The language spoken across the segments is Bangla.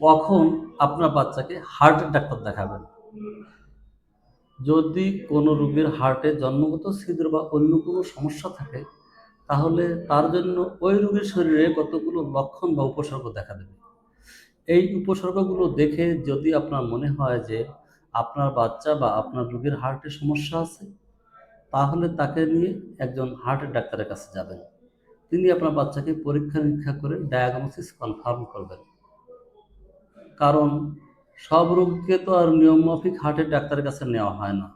কখন আপনার বাচ্চাকে হার্টের ডাক্তার দেখাবেন? যদি কোনো রোগীর হার্টে জন্মগত ছিদ্র বা অন্য কোনো সমস্যা থাকে, তাহলে তার জন্য ওই রোগীর শরীরে কতগুলো লক্ষণ বা উপসর্গ দেখা দেবে। এই উপসর্গগুলো দেখে যদি আপনার মনে হয় যে আপনার বাচ্চা বা আপনার রোগীর হার্টে সমস্যা আছে, তাহলে তাকে নিয়ে একজন হার্টের ডাক্তারের কাছে যাবেন। তিনি আপনার বাচ্চাকে পরীক্ষা-নিরীক্ষা করে ডায়াগনোসিস কনফার্ম করবেন। কারণ সব রোগীকে তো আর নিয়মমাফিক হার্টের ডাক্তারের কাছে নেওয়া হয় না।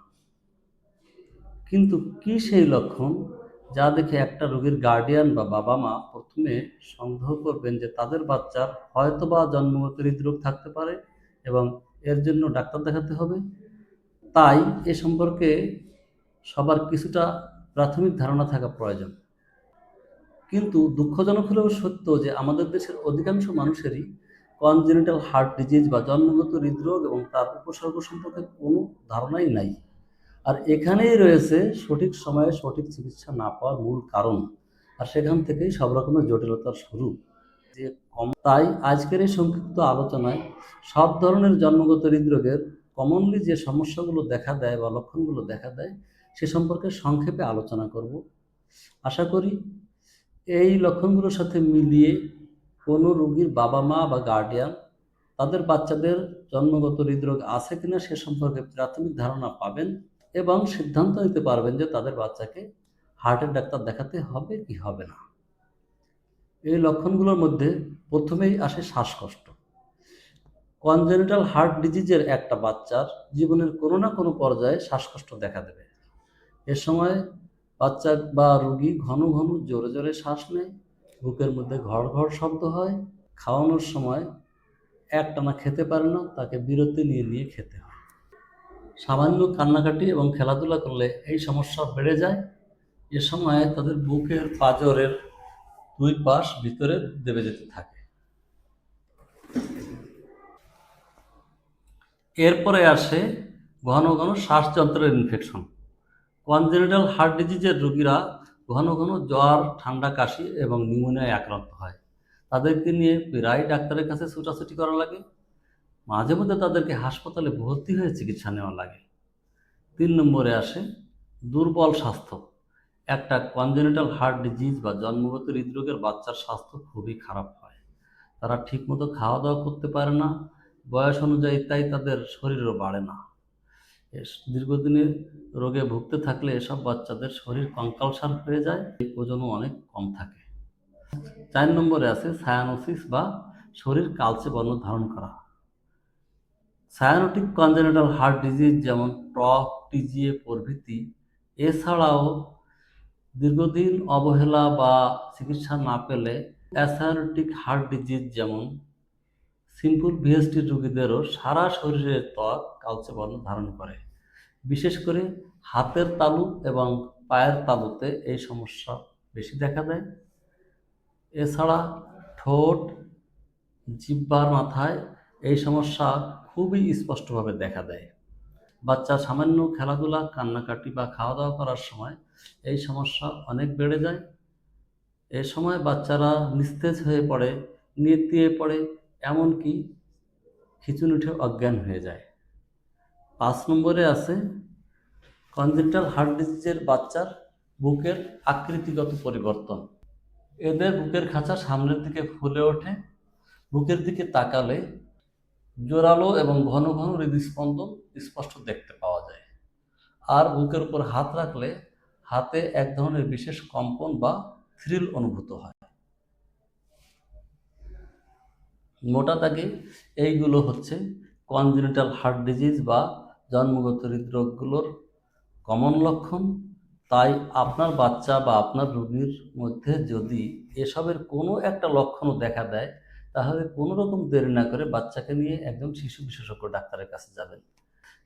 কিন্তু কি সেই লক্ষণ যা দেখে একটা রোগীর গার্ডিয়ান বা বাবা-মা প্রথমে সন্দেহ করবেন যে তাদের বাচ্চার হয়তোবা জন্মগত হৃদরোগ থাকতে পারে এবং এর জন্য ডাক্তার দেখাতে হবে? তাই এ সম্পর্কে সবার কিছুটা প্রাথমিক ধারণা থাকা প্রয়োজন। কিন্তু দুঃখজনক হলেও সত্য যে আমাদের দেশের অধিকাংশ মানুষেরই কনজেনিটাল হার্ট ডিজিজ বা জন্মগত হৃদরোগ এবং তার উপসর্গ সম্পর্কে কোনো ধারণাই নাই। আর এখানেই রয়েছে সঠিক সময়ে সঠিক চিকিৎসা না পাওয়ার মূল কারণ। আর সেখান থেকেই সব রকমের জটিলতার শুরু। তাই আজকের এই সংক্ষিপ্ত আলোচনায় সব ধরনের জন্মগত হৃদরোগের কমনলি যে সমস্যাগুলো দেখা দেয় বা লক্ষণগুলো দেখা দেয় সে সম্পর্কে সংক্ষেপে আলোচনা করব। আশা করি এই লক্ষণগুলোর সাথে মিলিয়ে কোনো রোগীর বাবা-মা বা গার্ডিয়ান তাদের বাচ্চাদের জন্মগত হৃদরোগ আছে কিনা সে সম্পর্কে প্রাথমিক ধারণা পাবেন এবং সিদ্ধান্ত নিতে পারবেন যে তাদের বাচ্চাকে হার্টের ডাক্তার দেখাতে হবে কি হবে না। এই লক্ষণগুলোর মধ্যে প্রথমেই আসে শ্বাসকষ্ট। কনজেনিটাল হার্ট ডিজিজের একটা বাচ্চার জীবনের কোনো না কোনো পর্যায়ে শ্বাসকষ্ট দেখা দেবে। এ সময় বাচ্চা বা রোগী ঘন ঘন জোরে জোরে শ্বাস নেয়, বুকের মধ্যে ঘড় ঘড় শব্দ হয়, খাওয়ানোর সময় একটানা খেতে পারে না, তাকে বিরতি নিয়ে নিয়ে খেতে হয়। সামান্য কান্নাকাটি এবং খেলাধুলা করলে এই সমস্যা বেড়ে যায়। এ সময় তাদের বুকের পাঁজরের দুই পাশ ভিতরে দেবে যেতে থাকে। এরপরে আসে ঘন ঘন শ্বাসযন্ত্রের ইনফেকশন। কনজেনিটাল হার্ট ডিজিজের রোগীরা ঘন ঘন জ্বর, ঠান্ডা, কাশি এবং নিউমোনিয়ায় আক্রান্ত হয়। তাদেরকে নিয়ে প্রায় ডাক্তারের কাছে ছুটাছুটি করা লাগে। মাঝে মধ্যে তাদেরকে হাসপাতালে ভর্তি হয়ে চিকিৎসা নেওয়া লাগে। ৩ নম্বরে আসে দুর্বল স্বাস্থ্য। একটা কনজেনিটাল হার্ট ডিজিজ বা জন্মগত হৃদরোগের বাচ্চার স্বাস্থ্য খুবই খারাপ হয়। তারা ঠিকমতো খাওয়া দাওয়া করতে পারে না, বয়স অনুযায়ী তাই তাদের শরীরও বাড়ে না। দীর্ঘদিনের রোগে ভুগতে থাকলে এসব বাচ্চাদের শরীর কঙ্কালসার হয়ে যায়, ওজনও অনেক কম থাকে। ৪ নম্বরে আছে সায়ানোসিস বা শরীর কালচে বর্ণ ধারণ করা। সায়ানোটিক কনজেনিটাল হার্ট ডিজিজ যেমন ট্রক, টিজিএ প্রভৃতি, এছাড়াও দীর্ঘদিন অবহেলা বা চিকিৎসা না পেলে অ্যাসায়ানোটিক হার্ট ডিজিজ যেমন সিম্পল ভিএসটি রোগীদেরও সারা শরীরের ত্বক কালচে বর্ণ ধারণ করে। বিশেষ করে হাতের তালু এবং পায়ের তালুতে এই সমস্যা বেশি দেখা দেয়। এছাড়া ঠোঁট, জিহ্বার মাথায় এই সমস্যা খুবই স্পষ্টভাবে দেখা দেয়। বাচ্চা সামান্য খেলাধুলা, কান্নাকাটি বা খাওয়া দাওয়া করার সময় এই সমস্যা অনেক বেড়ে যায়। এ সময় বাচ্চারা নিস্তেজ হয়ে পড়ে, নেতিয়ে পড়ে, এমনকি খিঁচুনি উঠে অজ্ঞান হয়ে যায়। ৫ নম্বরে আছে কনজেনিটাল হার্ট ডিজিজের বাচ্চার বুকের আকৃতিগত পরিবর্তন। এদের বুকের খাঁচা সামনের দিকে ফুলে ওঠে, বুকের দিকে তাকালে জোরালো এবং ঘন ঘন হৃদস্পন্দন স্পষ্ট দেখতে পাওয়া যায়। আর বুকের উপর হাত রাখলে হাতে এক ধরনের বিশেষ কম্পন বা থ্রিল অনুভূত হয়। মোটা দাগে এইগুলো হচ্ছে কনজেনিটাল হার্ট ডিজিজ বা জন্মগত হৃদরোগগুলোর কমন লক্ষণ। তাই আপনার বাচ্চা বা আপনার রোগীর মধ্যে যদি এসবের কোনো একটা লক্ষণও দেখা দেয়, তাহলে কোনো রকম দেরি না করে বাচ্চাকে নিয়ে একজন শিশু বিশেষজ্ঞ ডাক্তারের কাছে যাবেন।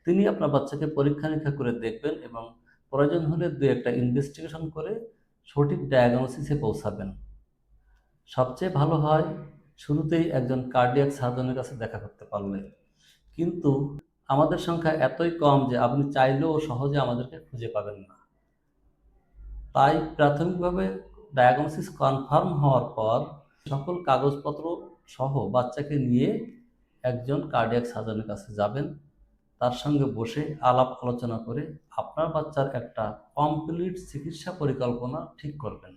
তিনি আপনার বাচ্চাকে পরীক্ষা-নিরীক্ষা করে দেখবেন এবং প্রয়োজন হলে ২-১টা ইনভেস্টিগেশন করে সঠিক ডায়াগনোসিসে পৌঁছাবেন। সবচেয়ে ভালো হয় শুরুতেই একজন কার্ডিয়াক সার্জনের কাছে দেখা করতে পারলে। কিন্তু আমাদের সংখ্যা এতই কম যে আপনি চাইলেও সহজে আমাদেরকে খুঁজে পাবেন না। তাই প্রাথমিকভাবে ডায়াগনোসিস কনফার্ম হওয়ার পর সকল কাগজপত্র সহ বাচ্চাকে নিয়ে একজন কার্ডিয়াক সার্জনের কাছে যাবেন, তার সঙ্গে বসে আলাপ আলোচনা করে আপনার বাচ্চার একটা কমপ্লিট চিকিৎসা পরিকল্পনা ঠিক করবেন।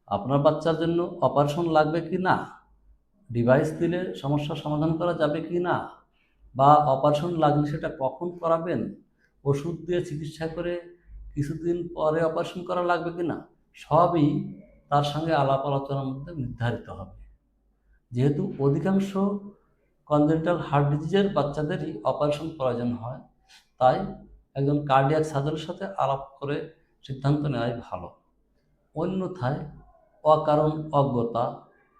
আপনার বাচ্চার জন্য অপারেশন লাগবে কি না, ডিভাইস দিলে সমস্যার সমাধান করা যাবে কি না, বা অপারেশন লাগলে সেটা কখন করাবেন, ওষুধ দিয়ে চিকিৎসা করে কিছুদিন পরে অপারেশন করা লাগবে কি না, সবই তার সঙ্গে আলাপ আলোচনার মধ্যে নির্ধারিত হবে। যেহেতু অধিকাংশ কনজেনিটাল হার্ট ডিজিজের বাচ্চাদেরই অপারেশন প্রয়োজন হয়, তাই একজন কার্ডিয়াক সার্জনের সাথে আলাপ করে সিদ্ধান্ত নেওয়াই ভালো। অন্যথায় অকারণ অজ্ঞতা,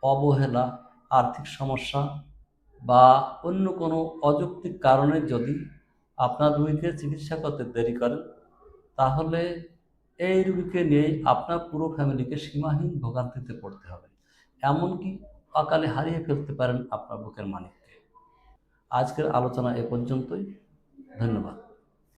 অবহেলা, আর্থিক সমস্যা বা অন্য কোনো অযৌক্তিক কারণে যদি আপনার রোগীকে চিকিৎসা করতে দেরি করেন, তাহলে এই রোগীকে নিয়েই আপনার পুরো ফ্যামিলিকে সীমাহীন ভোগান্তিতে পড়তে হবে, এমনকি অকালে হারিয়ে ফেলতে পারেন আপনার বুকের মানিককে। আজকের আলোচনা এ পর্যন্তই। ধন্যবাদ।